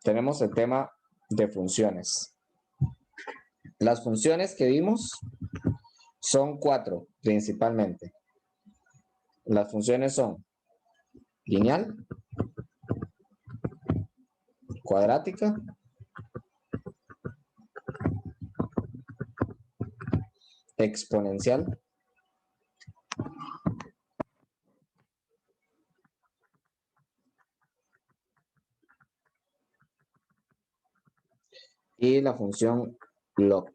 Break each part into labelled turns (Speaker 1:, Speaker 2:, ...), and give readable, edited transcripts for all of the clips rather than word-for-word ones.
Speaker 1: tenemos el tema de funciones. Las funciones que vimos son 4 principalmente. Las funciones son lineal, cuadrática, exponencial y la función log,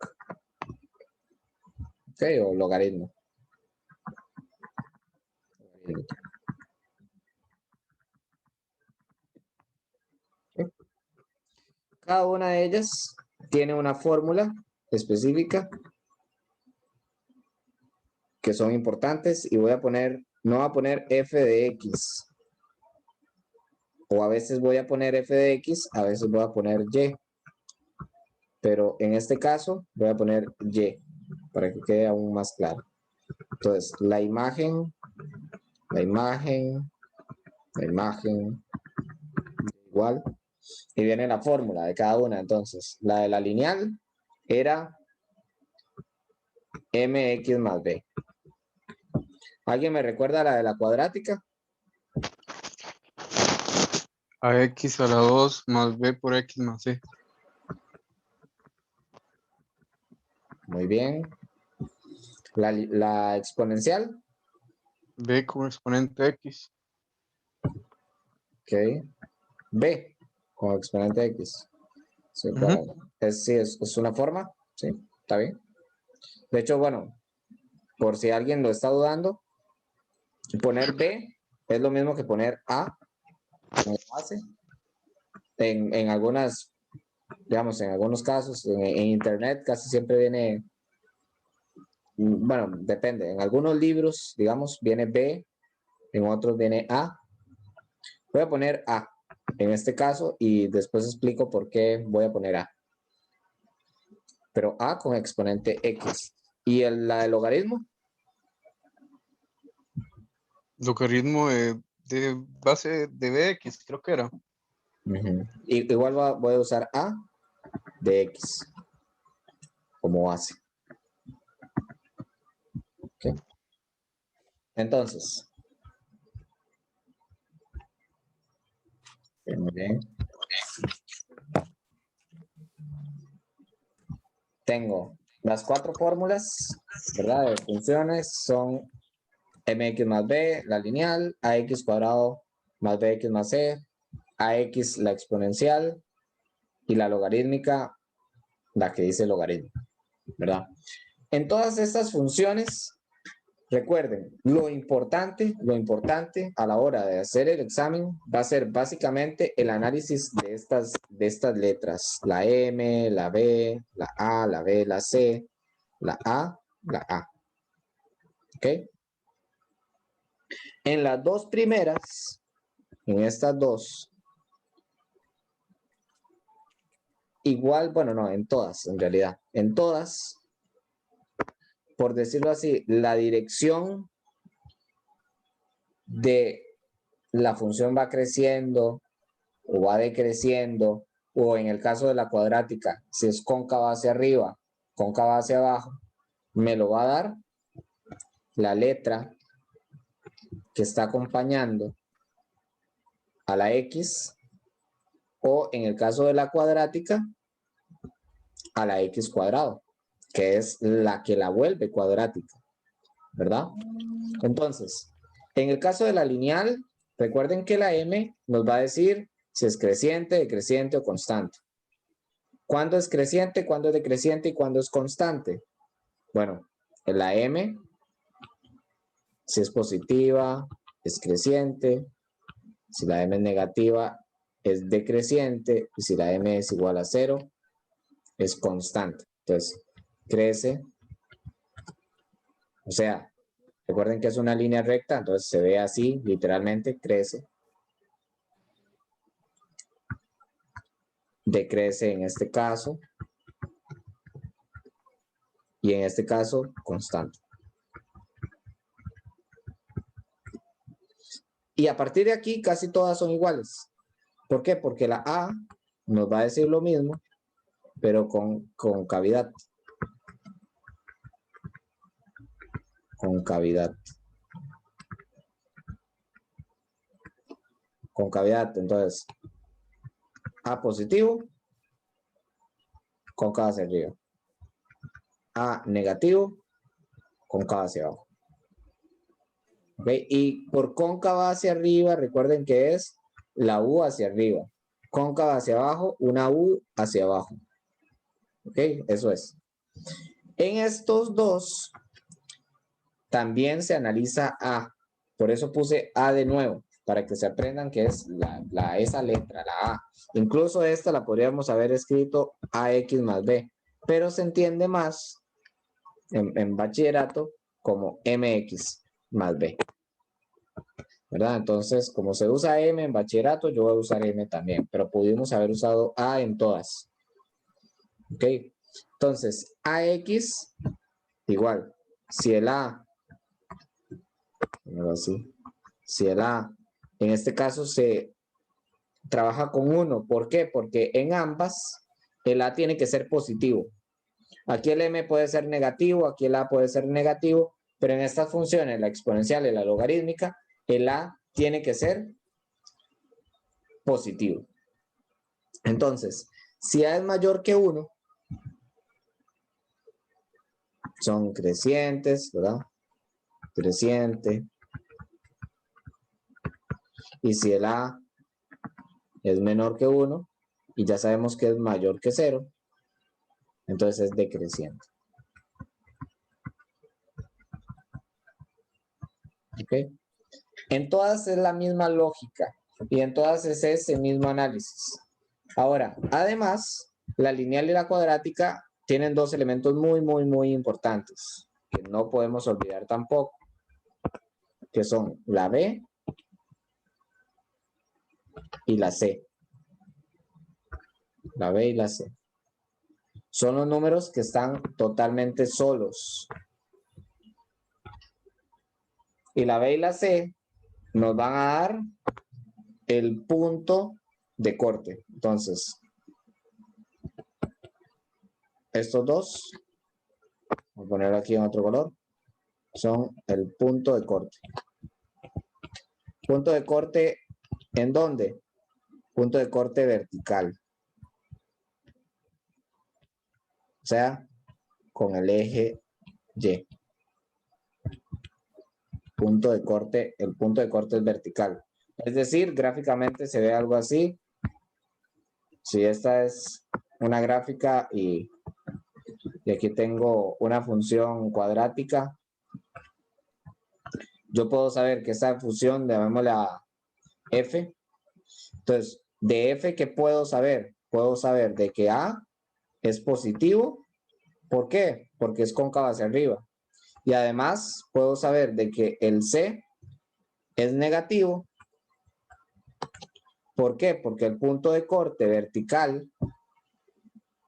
Speaker 1: ¿ok? O logaritmo. ¿Okay? Cada una de ellas tiene una fórmula específica que son importantes y voy a poner, no voy a poner f de x, o a veces voy a poner f de x, a veces voy a poner y, pero en este caso voy a poner y para que quede aún más claro. Entonces, la imagen, igual, y viene la fórmula de cada una. Entonces, la de la lineal era mx más b. ¿Alguien me recuerda la de la cuadrática?
Speaker 2: AX a la 2 más B por X más C.
Speaker 1: Muy bien. La exponencial.
Speaker 2: B como exponente X.
Speaker 1: Ok. B como exponente x. Sí, bueno, sí, es una forma. Sí, está bien. De hecho, bueno, por si alguien lo está dudando, poner B es lo mismo que poner A como base. En algunas, digamos, en algunos casos, en internet casi siempre viene, bueno, depende. En algunos libros, digamos, viene B, en otros viene A. Voy a poner A en este caso y después explico por qué voy a poner A. Pero A con exponente X. ¿Y la del logaritmo?
Speaker 2: Logaritmo de base de BX, creo que era.
Speaker 1: Igual voy a usar A de X como base. ¿Okay? Entonces, muy bien. Tengo las 4 fórmulas, ¿verdad? De funciones son mx más b, la lineal, ax cuadrado más bx más c, ax la exponencial y la logarítmica, la que dice logaritmo, ¿verdad? En todas estas funciones, recuerden, lo importante a la hora de hacer el examen va a ser básicamente el análisis de estas letras, la M, la B, la A, la B, la C, la A, la A. ¿Ok? En las dos primeras, en estas dos, igual, bueno, no, en todas, en realidad, en todas, por decirlo así, la dirección de la función va creciendo o va decreciendo, o en el caso de la cuadrática, si es cóncava hacia arriba, cóncava hacia abajo, me lo va a dar la letra que está acompañando a la X, o en el caso de la cuadrática, a la X cuadrado, que es la que la vuelve cuadrática, ¿verdad? Entonces, en el caso de la lineal, recuerden que la M nos va a decir si es creciente, decreciente o constante. ¿Cuándo es creciente, cuándo es decreciente y cuándo es constante? Bueno, en la M, si es positiva, es creciente. Si la M es negativa, es decreciente. Y si la M es igual a 0, es constante. Entonces, crece. O sea, recuerden que es una línea recta, entonces se ve así, literalmente, crece. Decrece en este caso. Y en este caso, constante. Y a partir de aquí, casi todas son iguales. ¿Por qué? Porque la A nos va a decir lo mismo, pero con cavidad. Con cavidad. Con cavidad, entonces, A positivo, cóncava hacia arriba. A negativo, cóncava hacia abajo. ¿Okay? Y por cóncava hacia arriba, recuerden que es la U hacia arriba. Cóncava hacia abajo, una U hacia abajo. ¿Ok? Eso es. En estos dos, también se analiza A. Por eso puse A de nuevo, para que se aprendan que es esa letra, la A. Incluso esta la podríamos haber escrito AX más B, pero se entiende más en bachillerato como MX más B. ¿Verdad? Entonces, como se usa M en bachillerato, yo voy a usar M también, pero pudimos haber usado A en todas. ¿Ok? Entonces, AX, igual, si el A, así, si el A, en este caso se trabaja con 1, ¿por qué? Porque en ambas el A tiene que ser positivo. Aquí el M puede ser negativo, aquí el A puede ser negativo, pero en estas funciones, la exponencial y la logarítmica, el A tiene que ser positivo. Entonces, si A es mayor que 1, son crecientes, ¿verdad? Creciente. Y si el A es menor que 1, y ya sabemos que es mayor que 0, entonces es decreciente. ¿Ok? En todas es la misma lógica y en todas es ese mismo análisis. Ahora, además, la lineal y la cuadrática tienen dos elementos muy importantes que no podemos olvidar tampoco, que son la B y la C. La B y la C. Son los números que están totalmente solos. Y la B y la C nos van a dar el punto de corte. Entonces, estos dos, voy a poner aquí en otro color, son el punto de corte. Punto de corte, ¿en dónde? Punto de corte vertical. O sea, con el eje Y. Punto de corte, el punto de corte es vertical. Es decir, gráficamente se ve algo así. Si esta es una gráfica y aquí tengo una función cuadrática, yo puedo saber que esta función, llamémosle a f. Entonces, de f, ¿qué puedo saber? Puedo saber de que a es positivo. ¿Por qué? Porque es cóncava hacia arriba. Y además, puedo saber de que el c es negativo. ¿Por qué? Porque el punto de corte vertical,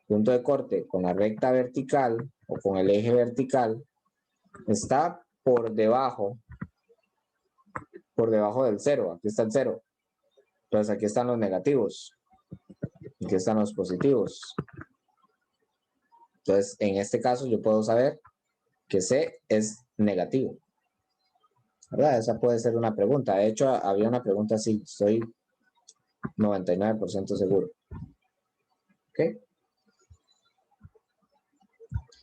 Speaker 1: punto de corte con la recta vertical o con el eje vertical, está por debajo del 0. Aquí está el 0. Entonces aquí están los negativos. Aquí están los positivos. Entonces, en este caso yo puedo saber que C es negativo. ¿Verdad? Esa puede ser una pregunta. De hecho, había una pregunta así. Estoy 99% seguro. ¿Ok?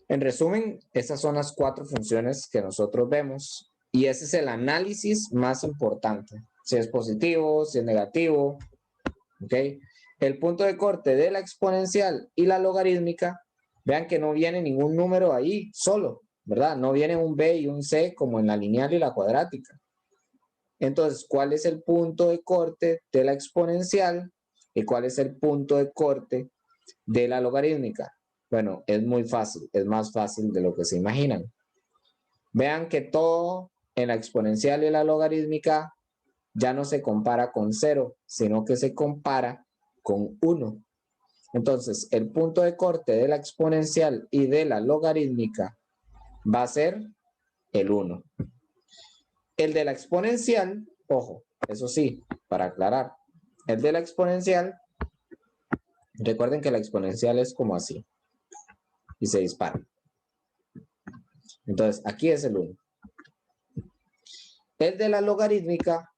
Speaker 1: En resumen, estas son las 4 funciones que nosotros vemos. Y ese es el análisis más importante. Si es positivo, si es negativo. ¿Ok? El punto de corte de la exponencial y la logarítmica, vean que no viene ningún número ahí solo, ¿verdad? No viene un B y un C como en la lineal y la cuadrática. Entonces, ¿cuál es el punto de corte de la exponencial y cuál es el punto de corte de la logarítmica? Bueno, es muy fácil, es más fácil de lo que se imaginan. Vean que todo en la exponencial y la logarítmica ya no se compara con 0, sino que se compara con 1. Entonces, el punto de corte de la exponencial y de la logarítmica va a ser el 1. El de la exponencial, ojo, eso sí, para aclarar, el de la exponencial Recuerden que la exponencial es como así. Y se dispara. Entonces, aquí es el 1. El de la logarítmica,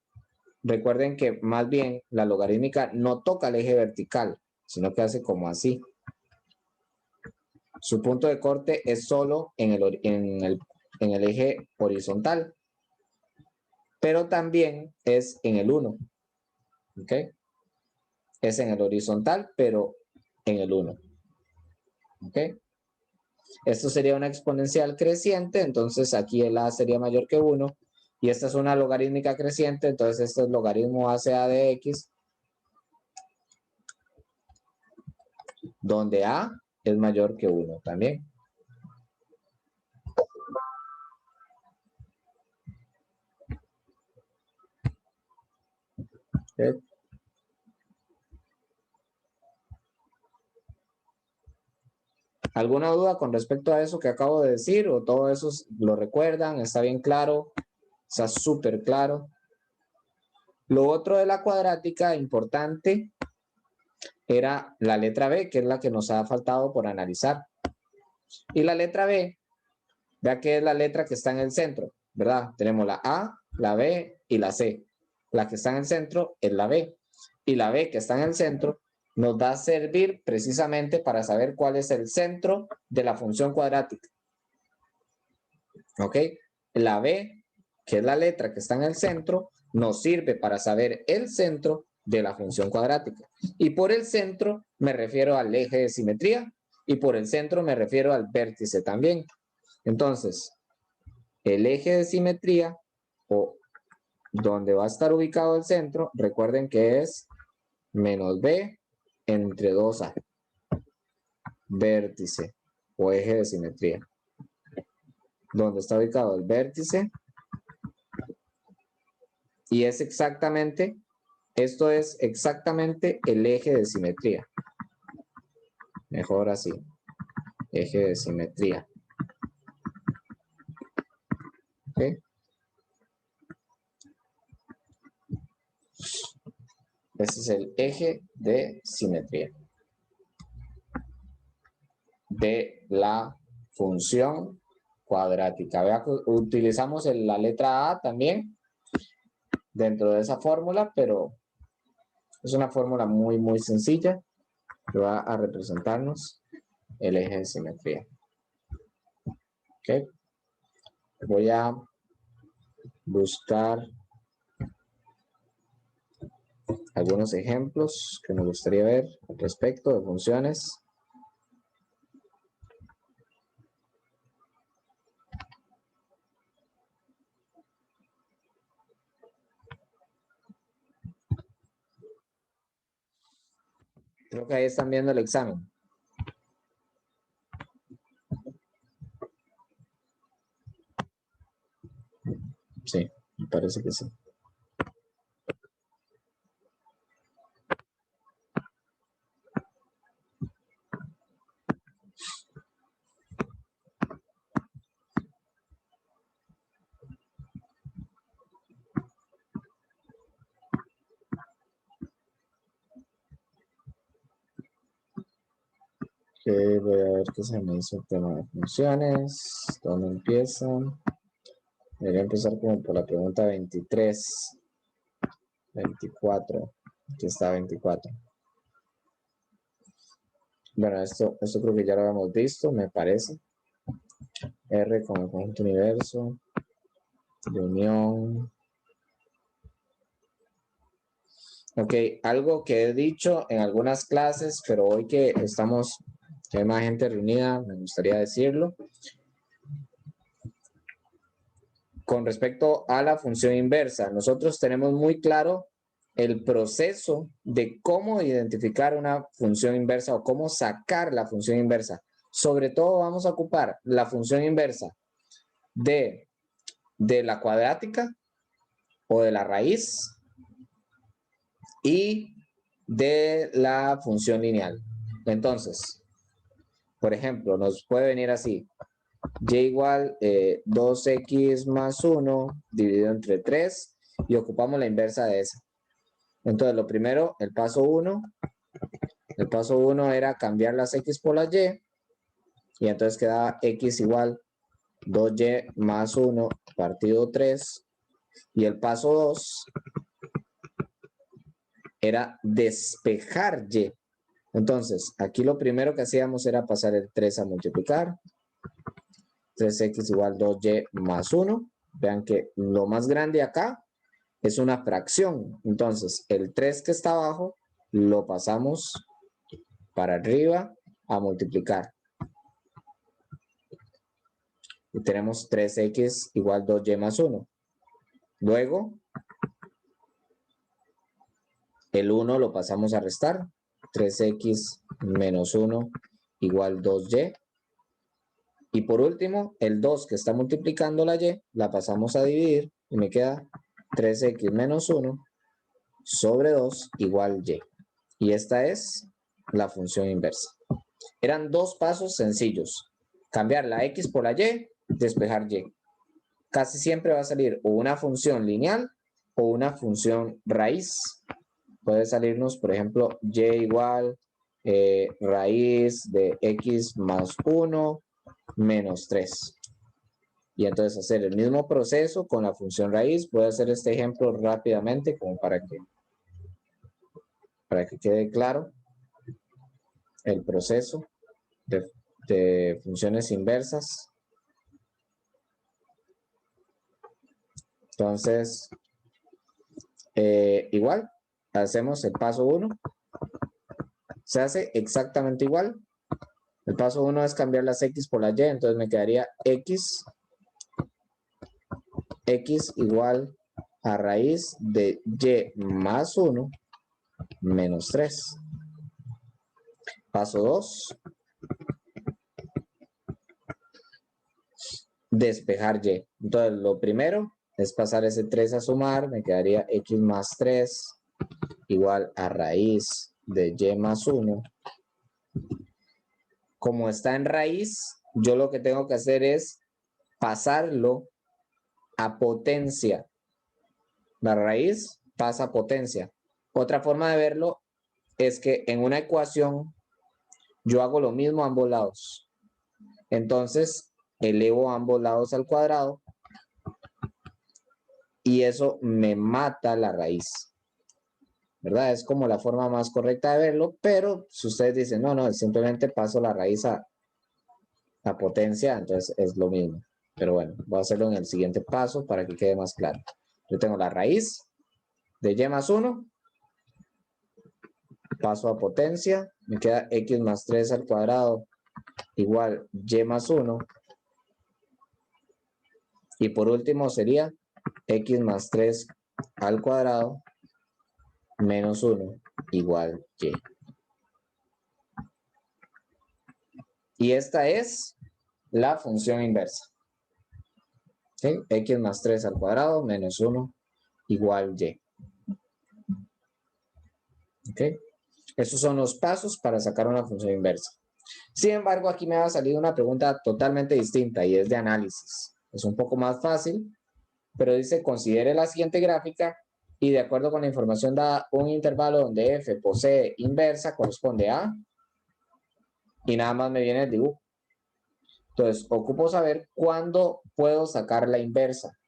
Speaker 1: recuerden que más bien la logarítmica no toca el eje vertical, sino que hace como así. Su punto de corte es solo en el eje horizontal, pero también es en el 1. ¿Ok? Es en el horizontal, pero en el 1. ¿Ok? Esto sería una exponencial creciente, entonces aquí el a sería mayor que 1. Y esta es una logarítmica creciente, entonces este es logaritmo ACA de x, donde a es mayor que 1 también. ¿Okay? ¿Alguna duda con respecto a eso que acabo de decir? ¿O todo eso lo recuerdan? ¿Está bien claro? Está súper claro. Lo otro de la cuadrática importante era la letra B, que es la que nos ha faltado por analizar. Y la letra B, vea que es la letra que está en el centro, ¿verdad? Tenemos la A, la B y la C. La que está en el centro es la B. Y la B que está en el centro nos va a servir precisamente para saber cuál es el centro de la función cuadrática. ¿Ok? La B, que es la letra que está en el centro, nos sirve para saber el centro de la función cuadrática. Y por el centro me refiero al eje de simetría y por el centro me refiero al vértice también. Entonces, el eje de simetría o donde va a estar ubicado el centro, recuerden que es menos b entre 2a. Vértice o eje de simetría. Donde está ubicado el vértice. Y es exactamente, esto es exactamente el eje de simetría. Mejor así. Eje de simetría. ¿Ok? Este es el eje de simetría de la función cuadrática. Vea que utilizamos la letra A también dentro de esa fórmula, pero es una fórmula muy, muy sencilla que va a representarnos el eje de simetría. ¿Ok? Voy a buscar algunos ejemplos que me gustaría ver respecto de funciones. Creo que ahí están viendo el examen. Sí, me parece que sí. Voy a ver qué se me hizo el tema de funciones. ¿Dónde empiezan? Debería empezar como por la pregunta 23. 24. Aquí está 24. Bueno, esto creo que ya lo habíamos visto, me parece. R con el conjunto universo. De unión. Ok, algo que he dicho en algunas clases, pero hoy que hay más gente reunida, me gustaría decirlo. Con respecto a la función inversa, nosotros tenemos muy claro el proceso de cómo identificar una función inversa o cómo sacar la función inversa. Sobre todo vamos a ocupar la función inversa de la cuadrática o de la raíz y de la función lineal. Entonces, por ejemplo, nos puede venir así. Y igual 2x más 1 dividido entre 3 y ocupamos la inversa de esa. Entonces, lo primero, el paso 1, El paso 1 era cambiar las X por las Y. Y entonces quedaba X igual 2Y más 1 partido 3. Y el paso 2 era despejar Y. Entonces, aquí lo primero que hacíamos era pasar el 3 a multiplicar. 3x igual 2y más 1. Vean que lo más grande acá es una fracción. Entonces, el 3 que está abajo lo pasamos para arriba a multiplicar. Y tenemos 3x igual 2y más 1. Luego, el 1 lo pasamos a restar. 3x menos 1 igual 2y. Y por último, el 2 que está multiplicando la y, la pasamos a dividir y me queda 3x menos 1 sobre 2 igual y. Y esta es la función inversa. Eran dos pasos sencillos. Cambiar la x por la y, despejar y. Casi siempre va a salir o una función lineal o una función raíz. Puede salirnos, por ejemplo, y igual raíz de x más 1 menos 3. Y entonces hacer el mismo proceso con la función raíz. Voy a hacer este ejemplo rápidamente como para que quede claro el proceso de funciones inversas. Entonces, igual, hacemos el paso 1. Se hace exactamente igual. El paso 1 es cambiar las x por la y, entonces me quedaría x igual a raíz de y más 1 menos 3. Paso 2. Despejar y. Entonces, lo primero es pasar ese 3 a sumar. Me quedaría x más 3 igual a raíz de y más 1. Como está en raíz, yo lo que tengo que hacer es pasarlo a potencia. La raíz pasa a potencia. Otra forma de verlo es que en una ecuación yo hago lo mismo a ambos lados. Entonces, elevo ambos lados al cuadrado y eso me mata la raíz. ¿Verdad? Es como la forma más correcta de verlo, pero si ustedes dicen, no, simplemente paso la raíz a potencia, entonces es lo mismo. Pero bueno, voy a hacerlo en el siguiente paso para que quede más claro. Yo tengo la raíz de y más 1, paso a potencia, me queda x más 3 al cuadrado igual y más 1. Y por último sería x más 3 al cuadrado menos 1 igual y. Y esta es la función inversa. ¿Sí? X más 3 al cuadrado menos 1 igual y. ¿Ok? Esos son los pasos para sacar una función inversa. Sin embargo, aquí me va a salir una pregunta totalmente distinta y es de análisis. Es un poco más fácil, pero dice, considere la siguiente gráfica y de acuerdo con la información dada, un intervalo donde f posee inversa corresponde a... Y nada más me viene el dibujo. Entonces, ocupo saber cuándo puedo sacar la inversa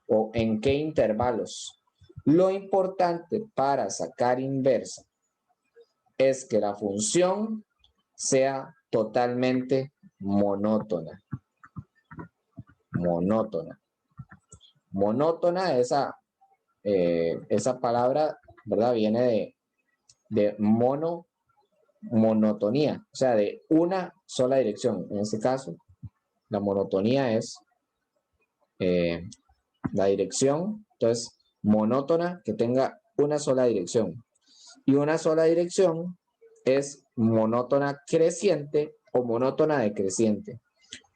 Speaker 1: o en qué intervalos. Lo importante para sacar inversa es que la función sea totalmente monótona. Monótona. Monótona, esa palabra, ¿verdad? Viene de monotonía, o sea, de una sola dirección. En este caso, la monotonía es la dirección, entonces, monótona que tenga una sola dirección. Y una sola dirección es monótona creciente o monótona decreciente.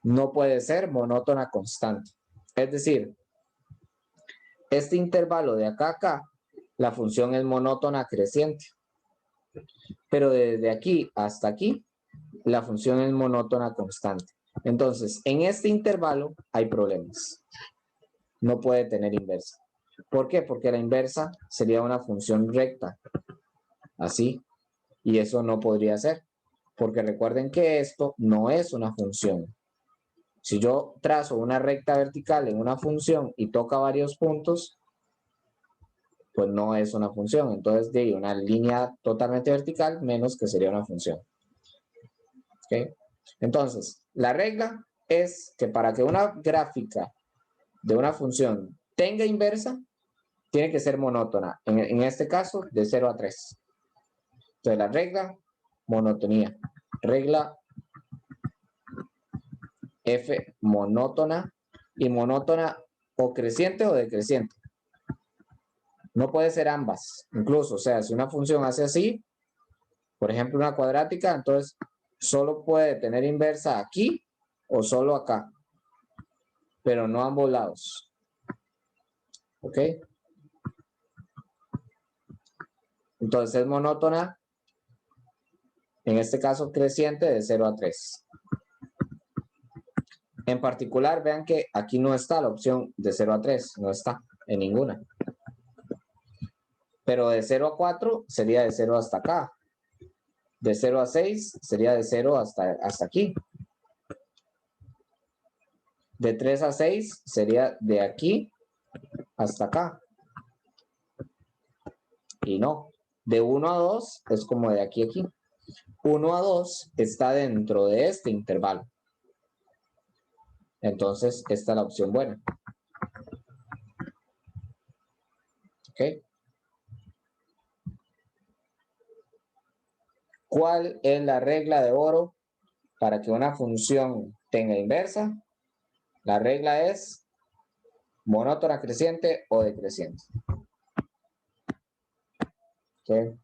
Speaker 1: No puede ser monótona constante. Es decir, este intervalo de acá a acá, la función es monótona creciente. Pero desde aquí hasta aquí, la función es monótona constante. Entonces, en este intervalo hay problemas. No puede tener inversa. ¿Por qué? Porque la inversa sería una función recta. Así. Y eso no podría ser, porque recuerden que esto no es una función. Si yo trazo una recta vertical en una función y toca varios puntos, pues no es una función. Entonces, de una línea totalmente vertical menos que sería una función. ¿Ok? Entonces, la regla es que para que una gráfica de una función tenga inversa, tiene que ser monótona. En este caso, de 0 a 3. Entonces, la regla, monotonía. Regla F monótona. Y monótona o creciente o decreciente. No puede ser ambas. Incluso, o sea, si una función hace así, por ejemplo, una cuadrática, entonces solo puede tener inversa aquí o solo acá. Pero no ambos lados. ¿Ok? Entonces es monótona, en este caso creciente, de 0 a 3. En particular, vean que aquí no está la opción de 0 a 3, no está en ninguna. Pero de 0 a 4 sería de 0 hasta acá. De 0 a 6 sería de 0 hasta aquí. De 3 a 6 sería de aquí hasta acá. Y no. De 1 a 2 es como de aquí a aquí. 1 a 2 está dentro de este intervalo. Entonces, esta es la opción buena. ¿Ok? ¿Cuál es la regla de oro para que una función tenga inversa? La regla es monótona creciente o decreciente. ¿Ok?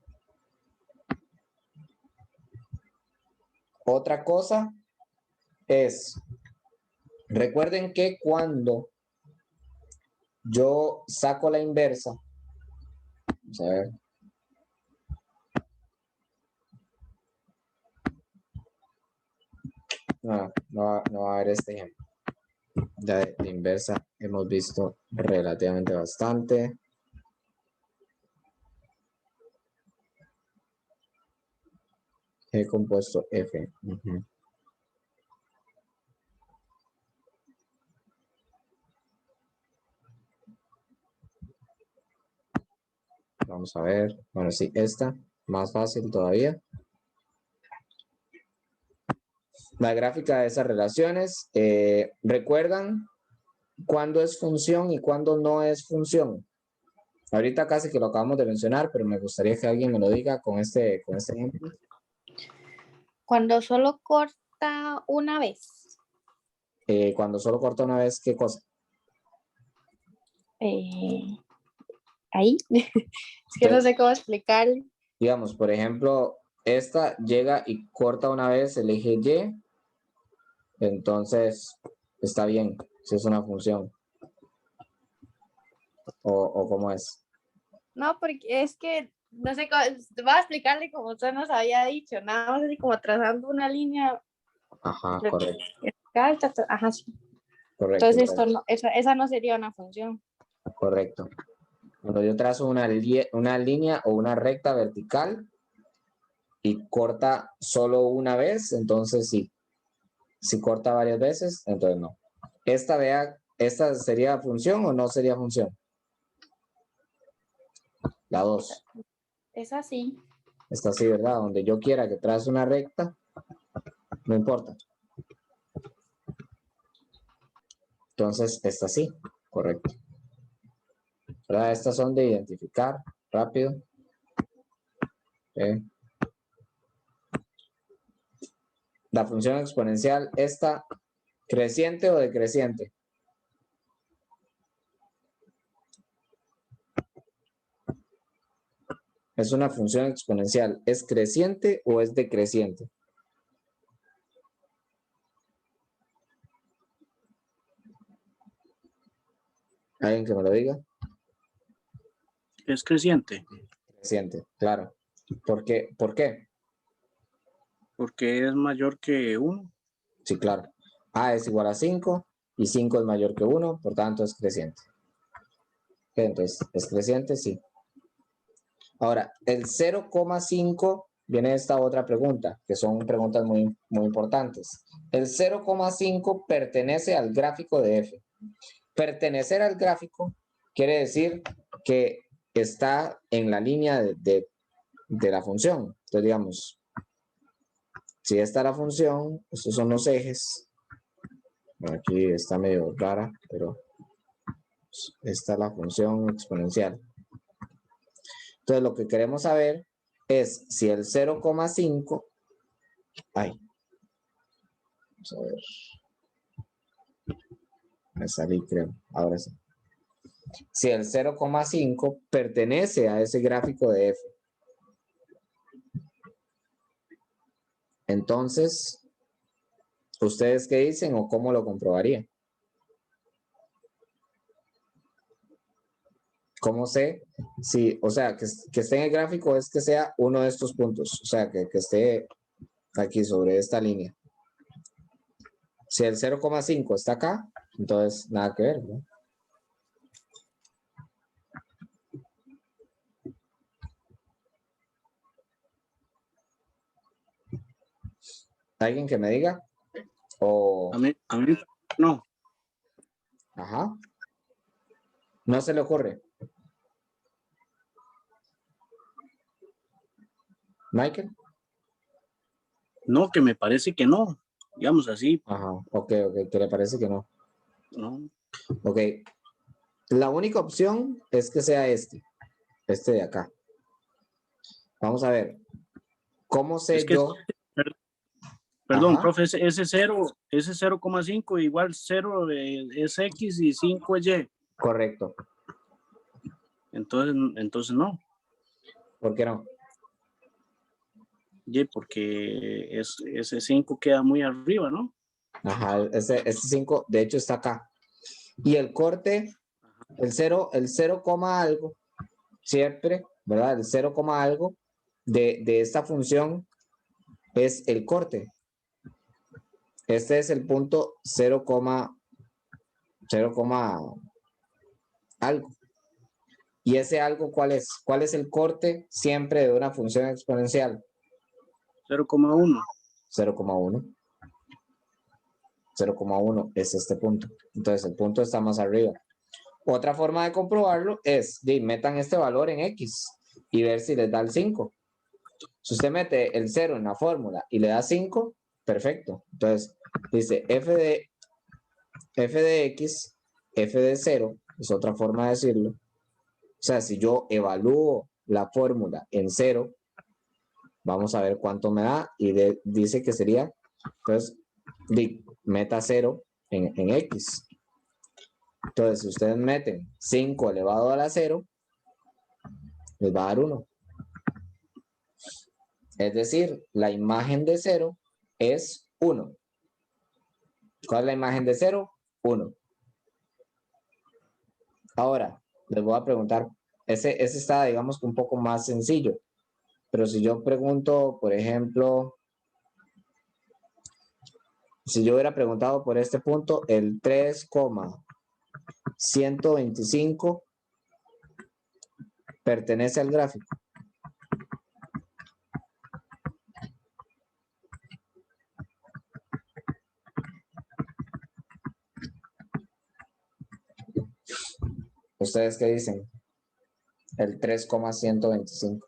Speaker 1: Otra cosa es, recuerden que cuando yo saco la inversa, vamos a ver, no va a haber este ejemplo. De inversa hemos visto relativamente bastante. G compuesto F. Vamos a ver. Bueno, sí, esta, más fácil todavía. La gráfica de esas relaciones. ¿Recuerdan cuándo es función y cuándo no es función? Ahorita casi que lo acabamos de mencionar, pero me gustaría que alguien me lo diga con este ejemplo.
Speaker 3: Cuando solo corta una vez.
Speaker 1: Cuando solo corta una vez, ¿qué cosa?
Speaker 3: Ahí. Es que no sé cómo explicar.
Speaker 1: Digamos, por ejemplo, esta llega y corta una vez el eje Y, entonces está bien, si es una función. ¿O cómo es?
Speaker 3: No, porque es que no sé cómo, voy a explicarle como usted nos había dicho, nada más así como trazando una línea.
Speaker 1: Ajá, correcto.
Speaker 3: Ajá, sí.
Speaker 1: Correcto.
Speaker 3: Entonces esto no, esa no sería una función.
Speaker 1: Correcto. Cuando yo trazo una línea o una recta vertical y corta solo una vez, entonces sí. Si corta varias veces, entonces no. ¿Esta sería función o no sería función? La 2.
Speaker 3: Es así.
Speaker 1: Esta sí, ¿verdad? Donde yo quiera que trace una recta, no importa. Entonces, esta sí, correcto. ¿Verdad? Estas son de identificar rápido. La función exponencial, ¿esta creciente o decreciente? Es una función exponencial. ¿Es creciente o es decreciente? ¿Alguien que me lo diga?
Speaker 4: Es creciente.
Speaker 1: Creciente, claro. ¿Por qué? ¿Por qué?
Speaker 4: Porque es mayor que 1.
Speaker 1: Sí, claro. A es igual a 5 y 5 es mayor que 1, por tanto es creciente. Entonces, ¿es creciente? Sí. Ahora, el 0,5 viene esta otra pregunta, que son preguntas muy, muy importantes. El 0,5 pertenece al gráfico de f. Pertenecer al gráfico quiere decir que está en la línea de la función. Entonces, digamos, si esta es la función, estos son los ejes. Aquí está medio rara, pero esta es la función exponencial. Entonces, lo que queremos saber es si el 0,5, vamos a ver, me salí creo, ahora sí. Si el 0,5 pertenece a ese gráfico de f. Entonces, ¿ustedes qué dicen o cómo lo comprobarían? ¿Cómo sé? Si, o sea, que esté en el gráfico es que sea uno de estos puntos, o sea, que esté aquí sobre esta línea. Si el 0,5 está acá, entonces nada que ver, ¿no? ¿Alguien que me diga? O...
Speaker 4: A mí, no.
Speaker 1: Ajá. No se le ocurre. Michael.
Speaker 4: No, que me parece que no. Digamos así,
Speaker 1: Ajá. Ok, que le parece que no.
Speaker 4: ¿no?
Speaker 1: Ok. La única opción es que sea este de acá. Vamos a ver. ¿Cómo sé
Speaker 4: Es que,
Speaker 1: yo?
Speaker 4: perdón,
Speaker 1: Ajá.
Speaker 4: profe, ese 0,5 igual 0 es X y 5 es Y.
Speaker 1: Correcto.
Speaker 4: Entonces no.
Speaker 1: ¿Por qué no?
Speaker 4: Y porque ese 5 queda muy arriba, ¿no?
Speaker 1: Ajá. Ese 5, de hecho, está acá. Y el corte, el 0, coma algo, siempre, ¿verdad? El 0, algo de esta función es el corte. Este es el punto 0, 0, algo. ¿Y ese algo cuál es? ¿Cuál es el corte siempre de una función exponencial?
Speaker 4: 0,1.
Speaker 1: 0,1. 0,1 es este punto. Entonces el punto está más arriba. Otra forma de comprobarlo es, metan este valor en X y ver si les da el 5. Si usted mete el 0 en la fórmula y le da 5, perfecto. Entonces dice f de x, f de 0, es otra forma de decirlo. O sea, si yo evalúo la fórmula en 0, vamos a ver cuánto me da y dice que sería, entonces, meta 0 en X. Entonces, si ustedes meten 5 elevado a la 0, les va a dar 1. Es decir, la imagen de 0 es 1. ¿Cuál es la imagen de 0? 1. Ahora, les voy a preguntar, ese está, digamos, un poco más sencillo. Pero si yo pregunto, por ejemplo, si yo hubiera preguntado por este punto, el 3,125 pertenece al gráfico. ¿Ustedes qué dicen? El 3,125.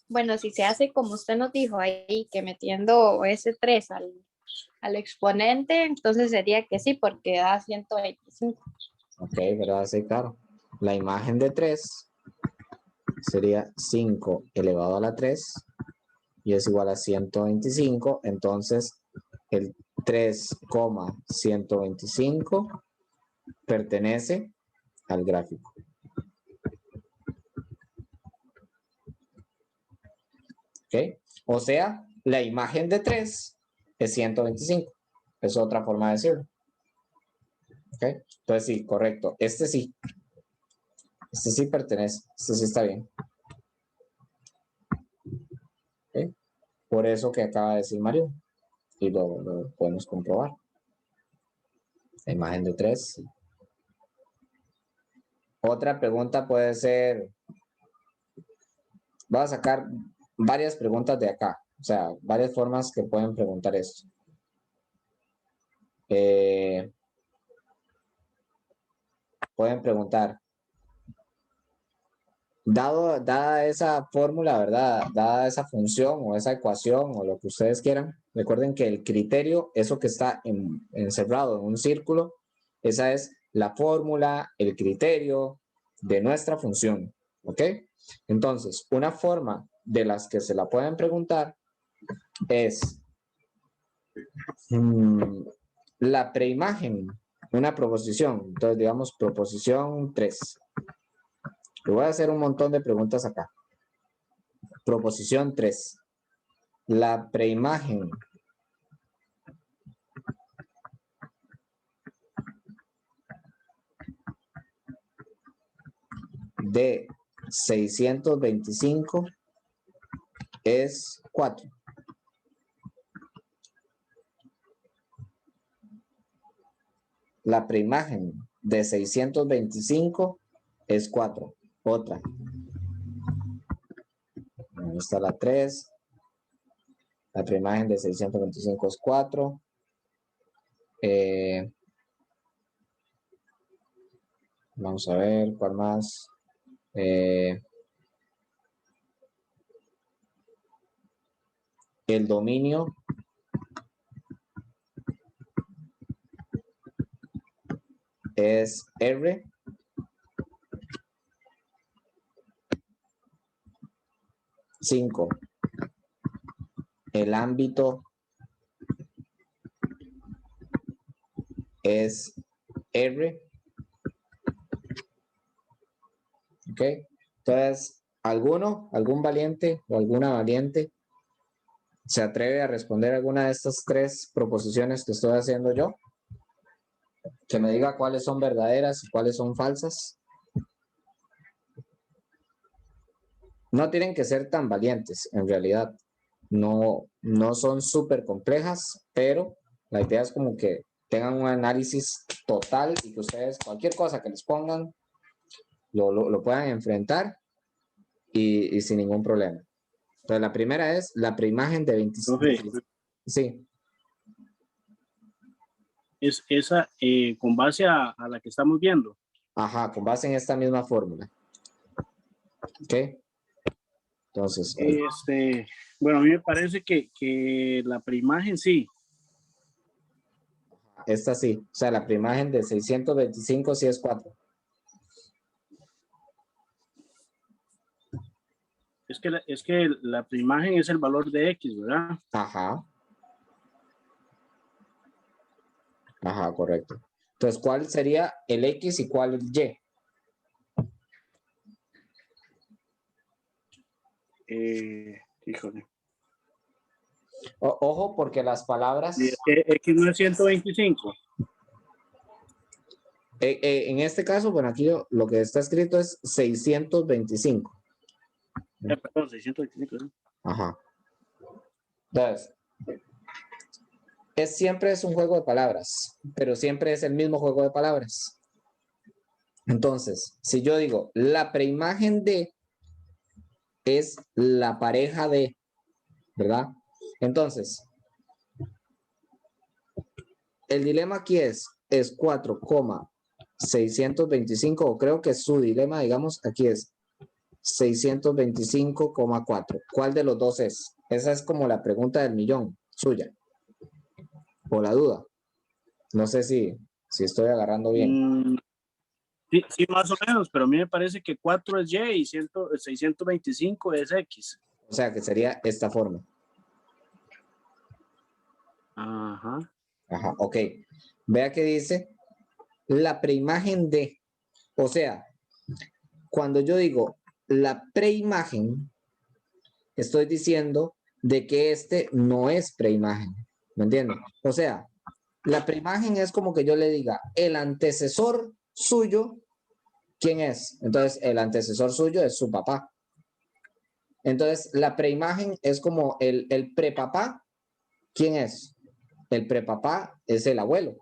Speaker 3: Bueno, si se hace como usted nos dijo ahí, que metiendo ese 3 al exponente, entonces sería que sí, porque da 125.
Speaker 1: Ok, ¿verdad? Sí, claro. La imagen de 3 sería 5 elevado a la 3 y es igual a 125. Entonces, el 3,125 pertenece al gráfico. ¿Ok? O sea, la imagen de 3 es 125. Es otra forma de decirlo. ¿Ok? Entonces sí, correcto. Este sí. Este sí pertenece. Este sí está bien. ¿Ok? Por eso que acaba de decir Mario. Y lo podemos comprobar. La imagen de 3. Sí. Otra pregunta puede ser, voy a sacar varias preguntas de acá. O sea, varias formas que pueden preguntar esto. Pueden preguntar, dada esa fórmula, ¿verdad? Dada esa función o esa ecuación o lo que ustedes quieran, recuerden que el criterio, eso que está encerrado en un círculo, esa es la fórmula, el criterio de nuestra función, ¿ok? Entonces, una forma de las que se la pueden preguntar es la preimagen, una proposición. Entonces, digamos, proposición 3. Le voy a hacer un montón de preguntas acá. Proposición 3. La preimagen de 625 es 4. La preimagen de 625 es 4. Otra. Ahí está la 3. La preimagen de 625 es 4. Vamos a ver, ¿cuál más? El dominio es R. Cinco. El ámbito es R. ¿Ok? Entonces, algún valiente o alguna valiente se atreve a responder alguna de estas 3 proposiciones que estoy haciendo yo? Que me diga cuáles son verdaderas y cuáles son falsas. No tienen que ser tan valientes, en realidad. No son súper complejas, pero la idea es como que tengan un análisis total y que ustedes, cualquier cosa que les pongan, lo puedan enfrentar y sin ningún problema. Entonces, la primera es la preimagen de 25. Sí.
Speaker 4: Es esa con base a la que estamos viendo.
Speaker 1: Ajá, con base en esta misma fórmula. ¿Ok? Entonces.
Speaker 4: Bueno, a mí me parece que la preimagen sí.
Speaker 1: Esta sí. O sea, la preimagen de 625 sí es 4.
Speaker 4: Es que la preimagen es el valor de X, ¿verdad?
Speaker 1: Ajá. Ajá, correcto. Entonces, ¿cuál sería el X y cuál el Y?
Speaker 4: Híjole.
Speaker 1: Ojo, porque las palabras...
Speaker 4: X no es 125.
Speaker 1: En este caso, bueno, aquí lo que está escrito es 625.
Speaker 4: Perdón, 625. ¿no?
Speaker 1: Ajá. Entonces, siempre es un juego de palabras, pero siempre es el mismo juego de palabras. Entonces, si yo digo, la preimagen de es la pareja de, ¿verdad? Entonces, el dilema aquí es 4,625, o creo que su dilema, digamos, aquí es 625,4. ¿Cuál de los dos es? Esa es como la pregunta del millón, suya. O la duda. No sé si estoy agarrando bien.
Speaker 4: Sí, más o menos, pero a mí me parece que 4 es Y y 625 es X.
Speaker 1: O sea, que sería esta forma.
Speaker 4: Ajá.
Speaker 1: Ajá, ok. Vea que dice la preimagen de. O sea, cuando yo digo la preimagen, estoy diciendo de que este no es preimagen. ¿Me entienden? O sea, la preimagen es como que yo le diga el antecesor suyo, ¿quién es? Entonces, el antecesor suyo es su papá. Entonces, la preimagen es como el prepapá, ¿quién es? El prepapá es el abuelo,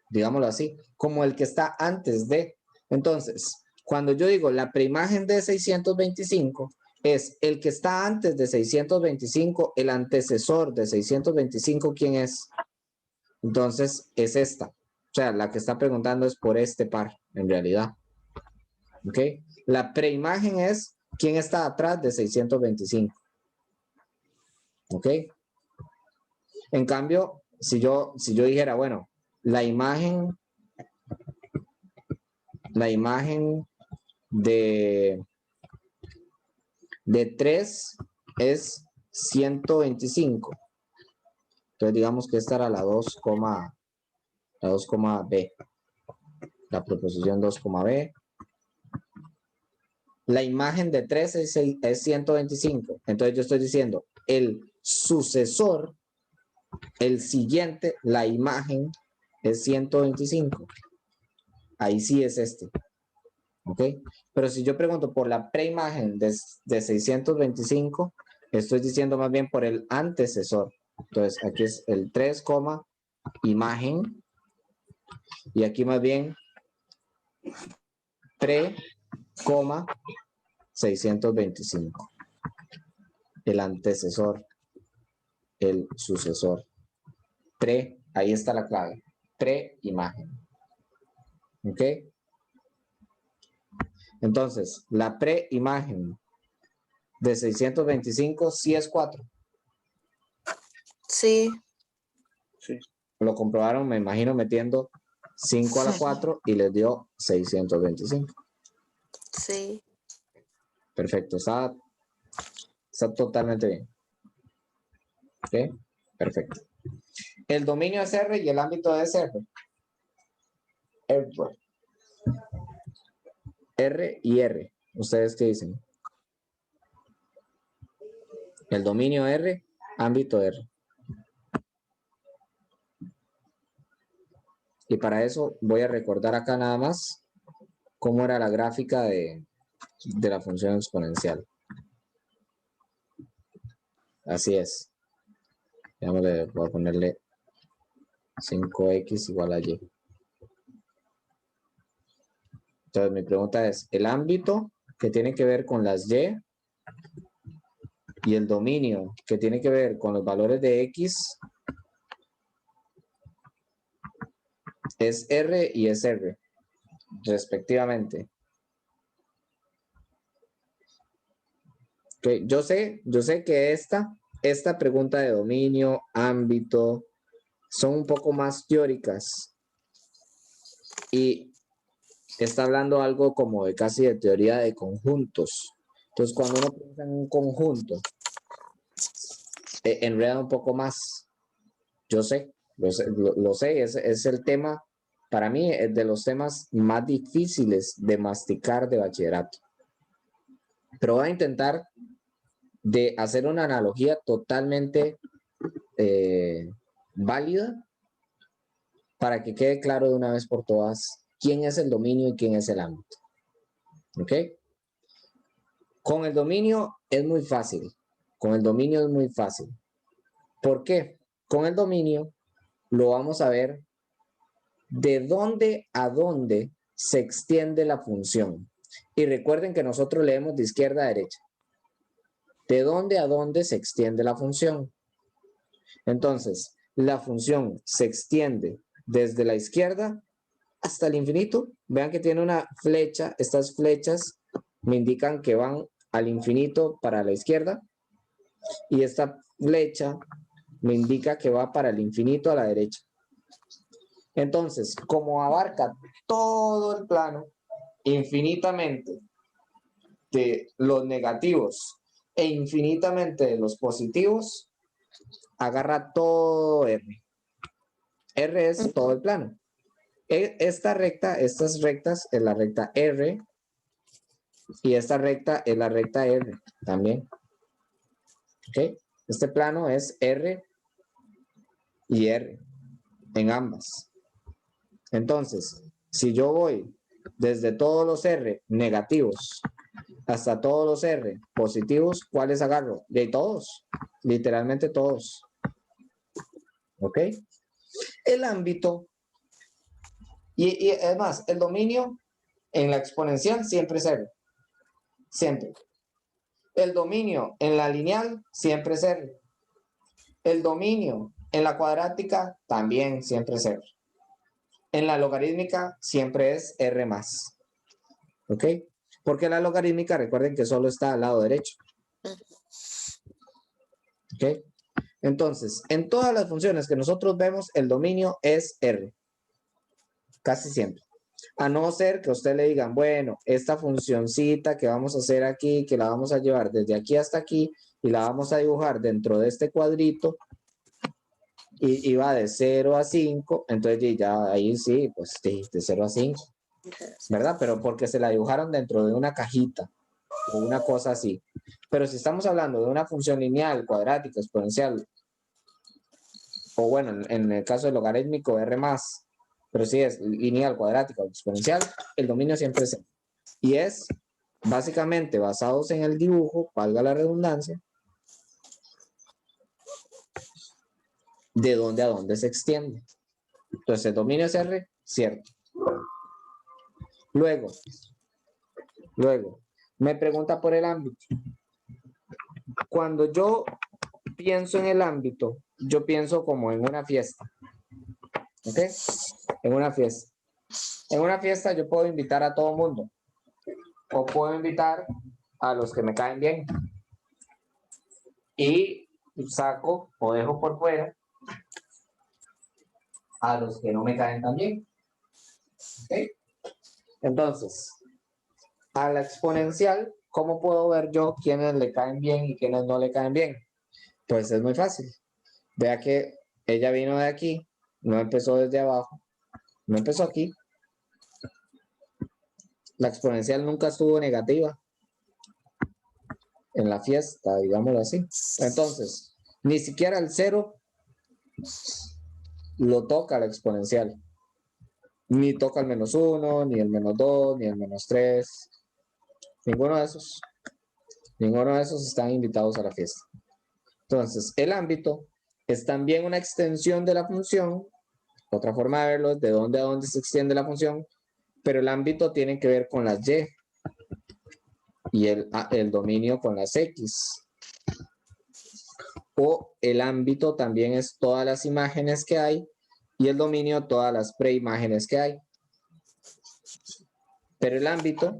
Speaker 1: digámoslo así, como el que está antes de. Entonces, cuando yo digo la preimagen de 625, es el que está antes de 625, el antecesor de 625, ¿quién es? Entonces, es esta. O sea, la que está preguntando es por este par, en realidad. ¿Ok? La preimagen es quién está atrás de 625. ¿Ok? En cambio, si yo dijera, bueno, la imagen de 3 es 125. Entonces digamos que esta era la 2, B. La proposición 2, B. La imagen de 3 es 125. Entonces yo estoy diciendo, el sucesor, el siguiente, la imagen es 125. Ahí sí es este. ¿Ok? Pero si yo pregunto por la preimagen de 625, estoy diciendo más bien por el antecesor. Entonces aquí es el 3, imagen. Y aquí más bien pre, 625. El antecesor, el sucesor. Pre, ahí está la clave. Pre-imagen. ¿Ok? Entonces, la pre-imagen de 625 sí es 4.
Speaker 5: Sí.
Speaker 4: Sí.
Speaker 1: Lo comprobaron, me imagino, metiendo 5 a la 4 y les dio 625.
Speaker 5: Sí.
Speaker 1: Perfecto, está totalmente bien. ¿Ok? Perfecto. El dominio es R y el ámbito es R. R y R. ¿Ustedes qué dicen? El dominio R, ámbito R. Y para eso voy a recordar acá nada más cómo era la gráfica de la función exponencial. Así es. Voy a ponerle 5x igual a y. Entonces mi pregunta es, el ámbito que tiene que ver con las y el dominio que tiene que ver con los valores de x es R y es R, respectivamente. Okay. Yo sé que esta pregunta de dominio, ámbito, son un poco más teóricas y está hablando algo como de casi de teoría de conjuntos. Entonces, cuando uno piensa en un conjunto, enreda un poco más. Yo sé, lo sé, es el tema, para mí, es de los temas más difíciles de masticar de bachillerato. Pero voy a intentar de hacer una analogía totalmente válida para que quede claro de una vez por todas quién es el dominio y quién es el ámbito. ¿Ok? Con el dominio es muy fácil. Con el dominio es muy fácil. ¿Por qué? Con el dominio lo vamos a ver de dónde a dónde se extiende la función. Y recuerden que nosotros leemos de izquierda a derecha. ¿De dónde a dónde se extiende la función? Entonces, la función se extiende desde la izquierda hasta el infinito. Vean que tiene una flecha. Estas flechas me indican que van al infinito para la izquierda. Y esta flecha me indica que va para el infinito a la derecha. Entonces, como abarca todo el plano, infinitamente de los negativos e infinitamente de los positivos, agarra todo R. R es todo el plano. Esta recta, estas rectas es la recta R y esta recta es la recta R también. ¿Ok? Este plano es R y R en ambas. Entonces, si yo voy desde todos los R negativos hasta todos los R positivos, ¿cuáles agarro? De todos, literalmente todos. ¿Ok? El ámbito, y además, el dominio en la exponencial siempre es R. Siempre. El dominio en la lineal siempre es R. El dominio en la cuadrática también siempre es R. En la logarítmica siempre es R más. ¿Ok? Porque la logarítmica, recuerden que solo está al lado derecho. ¿Ok? Entonces, en todas las funciones que nosotros vemos, el dominio es R. Casi siempre. A no ser que a usted le digan, bueno, esta funcioncita que vamos a hacer aquí, que la vamos a llevar desde aquí hasta aquí y la vamos a dibujar dentro de este cuadrito y va de 0 a 5, entonces ya ahí sí, pues de 0 a 5, ¿verdad? Pero porque se la dibujaron dentro de una cajita o una cosa así. Pero si estamos hablando de una función lineal, cuadrática, exponencial, o bueno, en el caso del logarítmico, R más, pero si es lineal, cuadrática o exponencial, el dominio siempre es R. Y es básicamente basados en el dibujo, valga la redundancia, de dónde a dónde se extiende. Entonces el dominio es R, cierto. Luego, me pregunta por el ámbito. Cuando yo pienso en el ámbito, yo pienso como en una fiesta. ¿Ok? En una fiesta. En una fiesta yo puedo invitar a todo el mundo. O puedo invitar a los que me caen bien. Y saco o dejo por fuera a los que no me caen tan bien. ¿Ok? Entonces, a la exponencial, ¿cómo puedo ver yo quiénes le caen bien y quiénes no le caen bien? Pues es muy fácil. Vea que ella vino de aquí, no empezó desde abajo, no empezó aquí. La exponencial nunca estuvo negativa en la fiesta, digámoslo así. Entonces, ni siquiera el 0 lo toca la exponencial. Ni toca el -1, ni el -2, ni el -3. Ninguno de esos. Ninguno de esos están invitados a la fiesta. Entonces, el ámbito es también una extensión de la función. Otra forma de verlo es de dónde a dónde se extiende la función, pero el ámbito tiene que ver con las y el dominio con las X. O el ámbito también es todas las imágenes que hay y el dominio todas las preimágenes que hay. Pero el ámbito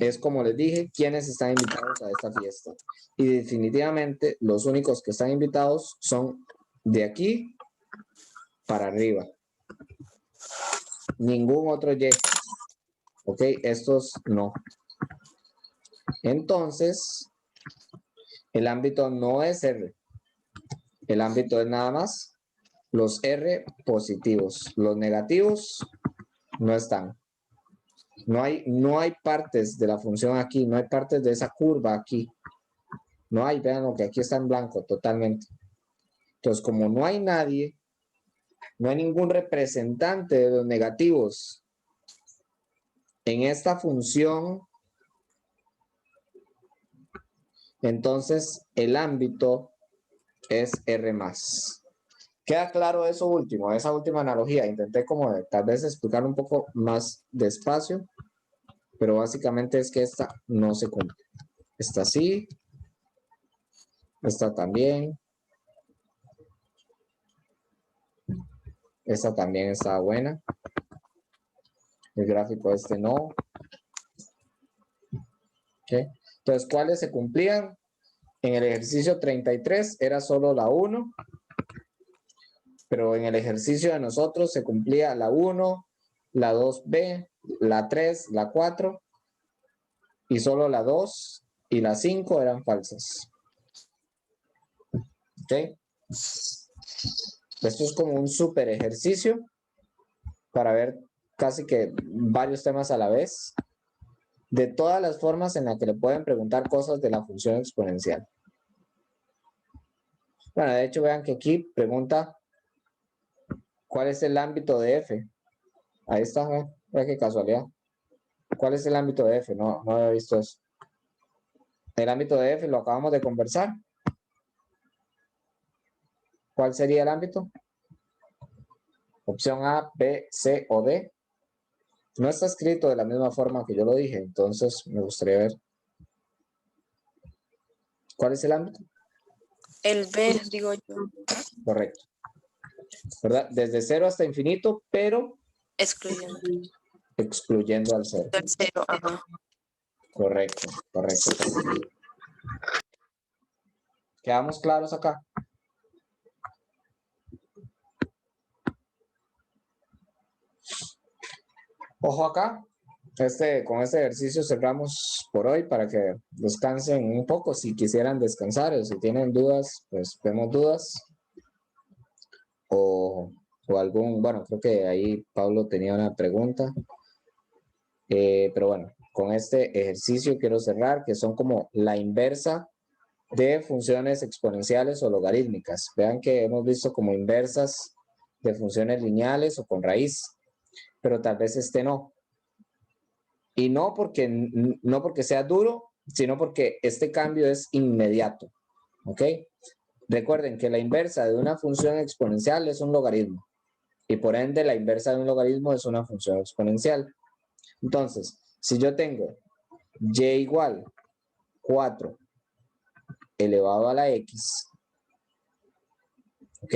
Speaker 1: es, como les dije, quienes están invitados a esta fiesta. Y definitivamente los únicos que están invitados son de aquí para arriba. Ningún otro Y. Ok, estos no. Entonces, el ámbito no es R. El ámbito es nada más los R positivos. Los negativos no están. No hay partes de la función aquí, no hay partes de esa curva aquí. No hay, vean lo que aquí está en blanco totalmente. Entonces, como no hay nadie, no hay ningún representante de los negativos en esta función, entonces el ámbito es R más. ¿Queda claro eso último, esa última analogía? Intenté como tal vez explicar un poco más despacio, pero básicamente es que esta no se cumple. Esta sí, esta también. Esta también está buena. El gráfico este no. ¿Okay? Entonces, ¿cuáles se cumplían? En el ejercicio 33 era solo la 1, pero en el ejercicio de nosotros se cumplía la 1, la 2B, la 3, la 4, y solo la 2 y la 5 eran falsas. ¿Ok? Esto es como un súper ejercicio para ver casi que varios temas a la vez, de todas las formas en las que le pueden preguntar cosas de la función exponencial. Bueno, de hecho, vean que aquí pregunta ¿cuál es el ámbito de F? Ahí está, vean qué casualidad. ¿Cuál es el ámbito de F? No había visto eso. El ámbito de F lo acabamos de conversar. ¿Cuál sería el ámbito? Opción A, B, C o D. No está escrito de la misma forma que yo lo dije, entonces me gustaría ver. ¿Cuál es el ámbito?
Speaker 5: El B, digo yo.
Speaker 1: Correcto. ¿Verdad? Desde 0 hasta infinito, pero
Speaker 5: Excluyendo
Speaker 1: excluyendo al 0.
Speaker 5: el 0. Ajá.
Speaker 1: Correcto, correcto. ¿Quedamos claros acá? Ojo acá. Con este ejercicio cerramos por hoy para que descansen un poco si quisieran descansar o si tienen dudas, pues vemos dudas. O bueno, creo que ahí Pablo tenía una pregunta. Pero bueno, con este ejercicio quiero cerrar, que son como la inversa de funciones exponenciales o logarítmicas. Vean que hemos visto como inversas de funciones lineales o con raíz, pero tal vez no. Y no porque sea duro, sino porque este cambio es inmediato. ¿Ok? Recuerden que la inversa de una función exponencial es un logaritmo. Y por ende, la inversa de un logaritmo es una función exponencial. Entonces, si yo tengo y igual 4 elevado a la x, ¿ok?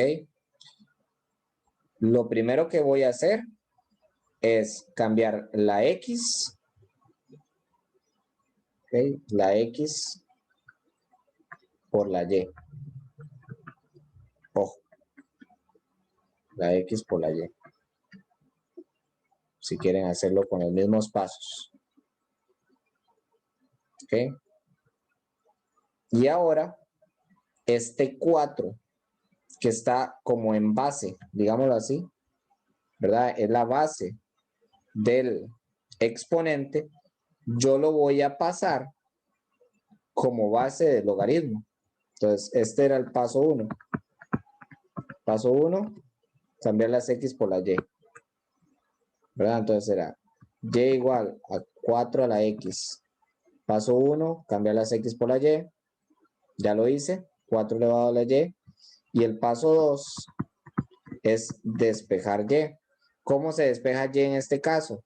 Speaker 1: Lo primero que voy a hacer es cambiar la x, ¿ok? La x por la y. Ojo, la x por la y. Si quieren hacerlo con los mismos pasos. ¿Ok? Y ahora, este 4 que está como en base, digámoslo así, ¿verdad? Es la base del exponente, yo lo voy a pasar como base del logaritmo. Entonces, este era el paso 1. Paso 1, cambiar las x por la y. ¿Verdad? Entonces era y igual a 4 a la x. Paso 1, cambiar las x por la y. Ya lo hice, 4 elevado a la y. Y el paso 2 es despejar y. ¿Cómo se despeja y en este caso?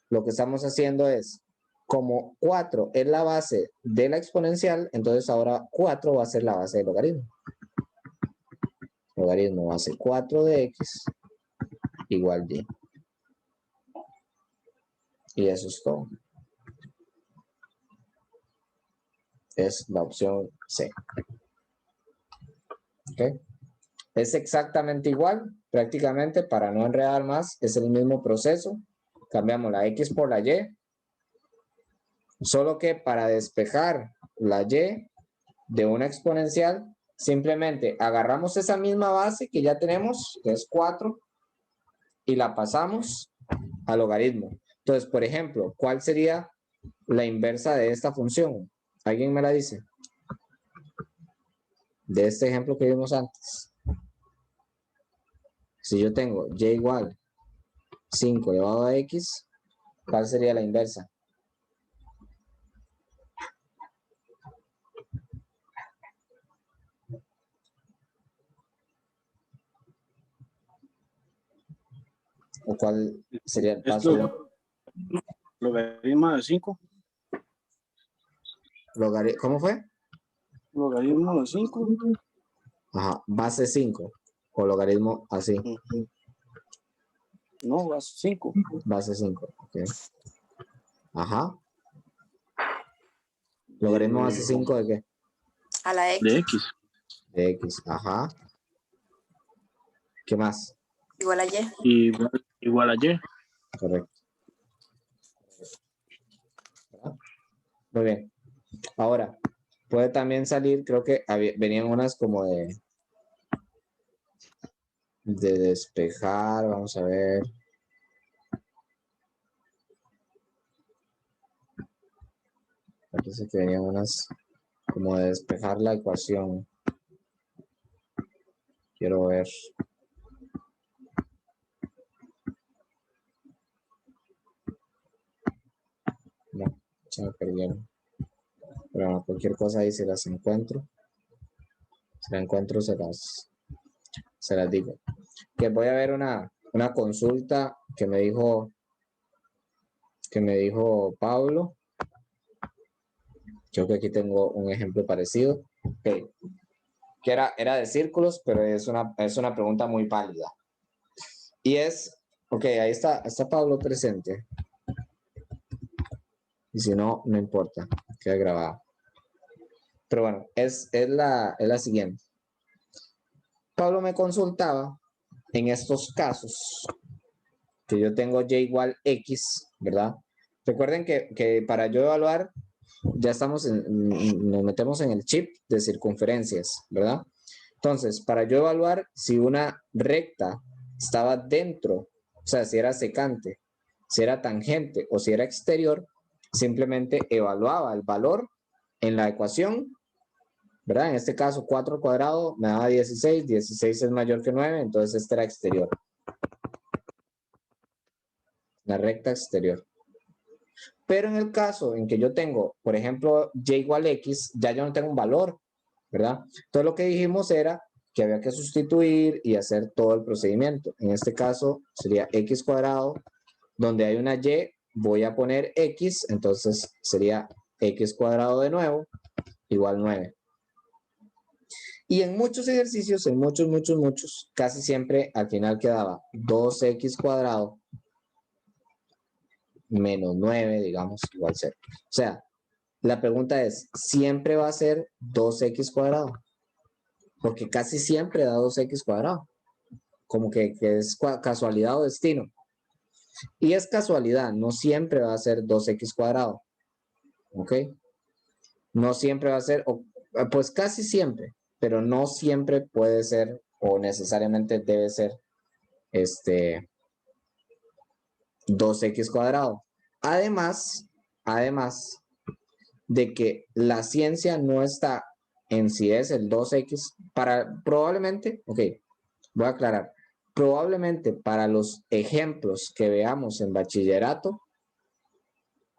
Speaker 1: Lo que estamos haciendo es, como 4 es la base de la exponencial, entonces ahora 4 va a ser la base del logaritmo. Logaritmo base 4 de x igual y. Y eso es todo. Es la opción C. ¿Ok? Es exactamente igual, prácticamente, para no enredar más, es el mismo proceso. Cambiamos la x por la y. Solo que para despejar la y de una exponencial, simplemente agarramos esa misma base que ya tenemos, que es 4, y la pasamos al logaritmo. Entonces, por ejemplo, ¿cuál sería la inversa de esta función? ¿Alguien me la dice? De este ejemplo que vimos antes. Si yo tengo y igual 5 elevado a x, ¿cuál sería la inversa? ¿O cuál sería el paso?
Speaker 4: Logaritmo de 5.
Speaker 1: ¿Cómo fue?
Speaker 4: Logaritmo de 5.
Speaker 1: Ajá, base 5 o logaritmo así.
Speaker 4: No, base 5.
Speaker 1: Base 5, ok. Ajá. ¿Logaritmo base 5 de qué?
Speaker 5: A la X.
Speaker 4: De X.
Speaker 1: De x, ajá. ¿Qué más?
Speaker 5: Igual a Y.
Speaker 4: Igual a Y.
Speaker 1: Correcto. ¿Verdad? Muy bien. Ahora, puede también salir, creo que venían unas como de despejar, vamos a ver. Parece que venían unas como de despejar la ecuación. Quiero ver. No, se me perdieron. Pero bueno, cualquier cosa ahí si las encuentro. Si las encuentro se las digo. Que voy a ver una consulta que me dijo Pablo. Creo que aquí tengo un ejemplo parecido. Okay. Que era de círculos, pero es una pregunta muy válida. Y es, ok, ahí está Pablo presente. Y si no, no importa, queda grabado. Pero bueno, es la siguiente. Pablo me consultaba en estos casos que yo tengo y igual x, ¿verdad? Recuerden que para yo evaluar, ya nos metemos en el chip de circunferencias, ¿verdad? Entonces, para yo evaluar si una recta estaba dentro, o sea, si era secante, si era tangente o si era exterior, simplemente evaluaba el valor en la ecuación, ¿verdad? En este caso, 4 al cuadrado me daba 16, 16 es mayor que 9, entonces este era exterior. La recta exterior. Pero en el caso en que yo tengo, por ejemplo, y igual x, ya yo no tengo un valor, ¿verdad? Entonces lo que dijimos era que había que sustituir y hacer todo el procedimiento. En este caso sería x cuadrado, donde hay una y, voy a poner x, entonces sería x cuadrado de nuevo, igual 9. Y en muchos ejercicios, en muchos, casi siempre al final quedaba 2x cuadrado menos 9, digamos, igual 0. O sea, la pregunta es, ¿siempre va a ser 2x cuadrado? Porque casi siempre da 2x cuadrado. Como que es casualidad o destino. Y es casualidad, no siempre va a ser 2x cuadrado. ¿Ok? No siempre va a ser, pues casi siempre, pero no siempre puede ser o necesariamente debe ser 2x cuadrado. Además de que la ciencia no está en si es el 2x, probablemente, ok, voy a aclarar, probablemente para los ejemplos que veamos en bachillerato,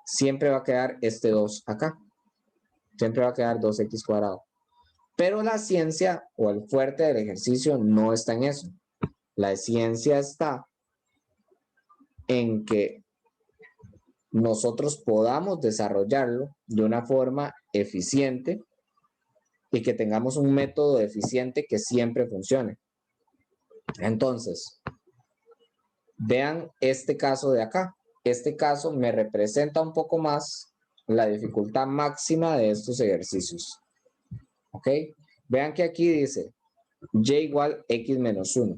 Speaker 1: siempre va a quedar este 2 acá, siempre va a quedar 2x cuadrado. Pero la ciencia o el fuerte del ejercicio no está en eso. La ciencia está en que nosotros podamos desarrollarlo de una forma eficiente y que tengamos un método eficiente que siempre funcione. Entonces, vean este caso de acá. Este caso me representa un poco más la dificultad máxima de estos ejercicios. ¿Ok? Vean que aquí dice y igual x menos 1.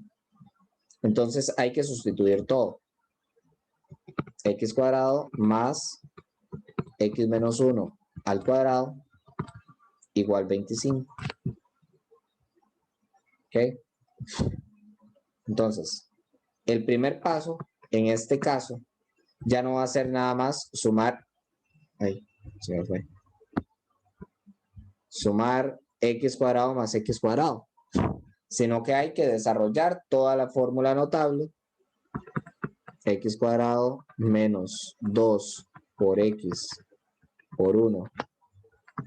Speaker 1: Entonces hay que sustituir todo. X cuadrado más x menos 1 al cuadrado igual 25. ¿Ok? Entonces, el primer paso, en este caso, ya no va a ser nada más sumar, ahí, se me fue, sumar x cuadrado más x cuadrado, sino que hay que desarrollar toda la fórmula notable, x cuadrado menos 2 por x por 1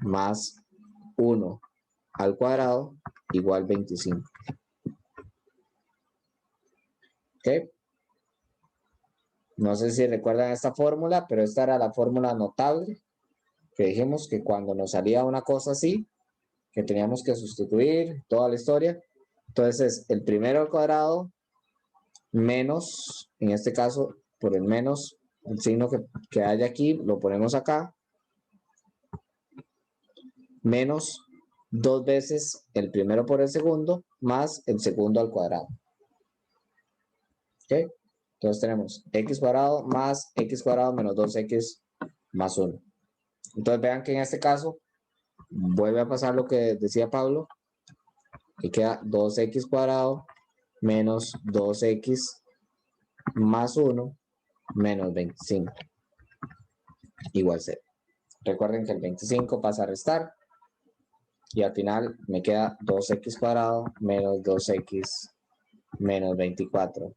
Speaker 1: más 1 al cuadrado igual 25. ¿Ok? No sé si recuerdan esta fórmula, pero esta era la fórmula notable, que dijimos que cuando nos salía una cosa así, que teníamos que sustituir toda la historia. Entonces, el primero al cuadrado menos, en este caso, por el menos, el signo que hay aquí, lo ponemos acá, menos 2 veces el primero por el segundo, más el segundo al cuadrado. ¿Ok? Entonces tenemos x cuadrado más x cuadrado menos 2x más 1. Entonces vean que en este caso vuelve a pasar lo que decía Pablo, que queda 2x cuadrado menos 2x más 1 menos 25 igual 0. Recuerden que el 25 pasa a restar y al final me queda 2x cuadrado menos 2x menos 24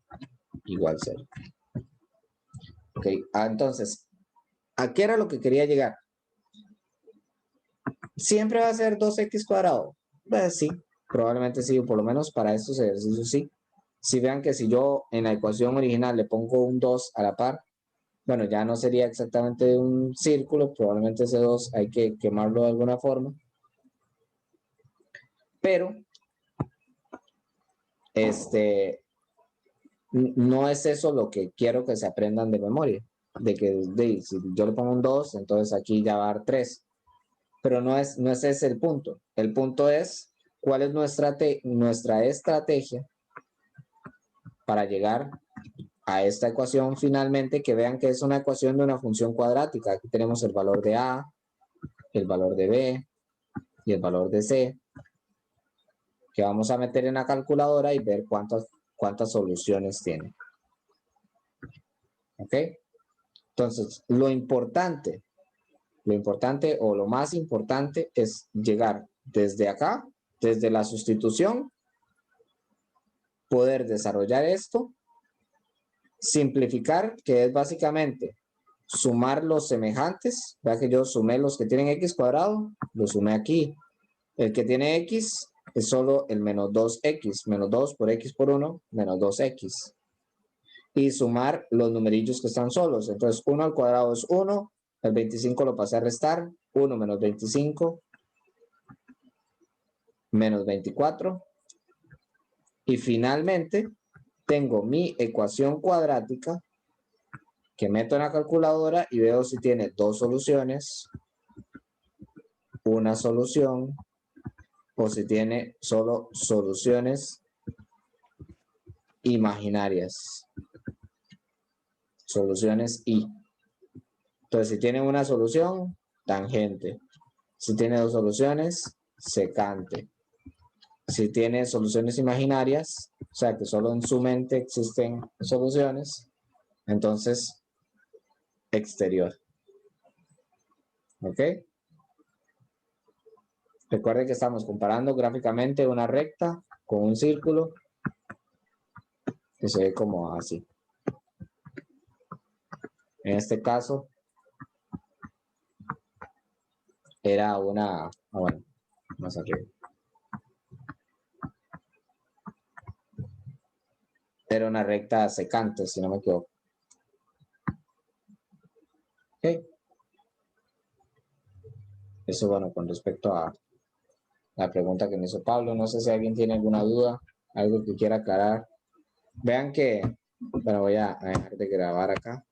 Speaker 1: igual 0. Ok, entonces, ¿a qué era lo que quería llegar? ¿Siempre va a ser 2x cuadrado? Pues sí, probablemente sí, o por lo menos para estos ejercicios sí. Si vean que si yo en la ecuación original le pongo un 2 a la par, bueno, ya no sería exactamente un círculo, probablemente ese 2 hay que quemarlo de alguna forma. Pero, no es eso lo que quiero que se aprendan de memoria. De que si yo le pongo un 2, entonces aquí ya va a dar 3. Pero no es ese el punto. El punto es cuál es nuestra estrategia para llegar a esta ecuación finalmente, que vean que es una ecuación de una función cuadrática. Aquí tenemos el valor de A, el valor de B y el valor de C, que vamos a meter en la calculadora y ver cuántas soluciones tiene. ¿Ok? Entonces, lo importante o lo más importante es llegar desde acá, desde la sustitución, poder desarrollar esto, simplificar, que es básicamente sumar los semejantes. Vea que yo sumé los que tienen x cuadrado, lo sumé aquí. El que tiene x es solo el menos 2x, menos 2 por x por 1, menos 2x. Y sumar los numerillos que están solos. Entonces, 1 al cuadrado es 1, el 25 lo pasé a restar, 1 menos 25, menos 24. Y finalmente, tengo mi ecuación cuadrática que meto en la calculadora y veo si tiene dos soluciones, una solución, o si tiene solo soluciones imaginarias. Soluciones I. Entonces, si tiene una solución, tangente. Si tiene dos soluciones, secante. Si tiene soluciones imaginarias, o sea que solo en su mente existen soluciones, entonces exterior. ¿Ok? Recuerden que estamos comparando gráficamente una recta con un círculo que se ve como así. En este caso, era una, bueno, más arriba. Era una recta secante, si no me equivoco. Ok. Eso, bueno, con respecto a la pregunta que me hizo Pablo. No sé si alguien tiene alguna duda, algo que quiera aclarar. Vean que, bueno, voy a dejar de grabar acá.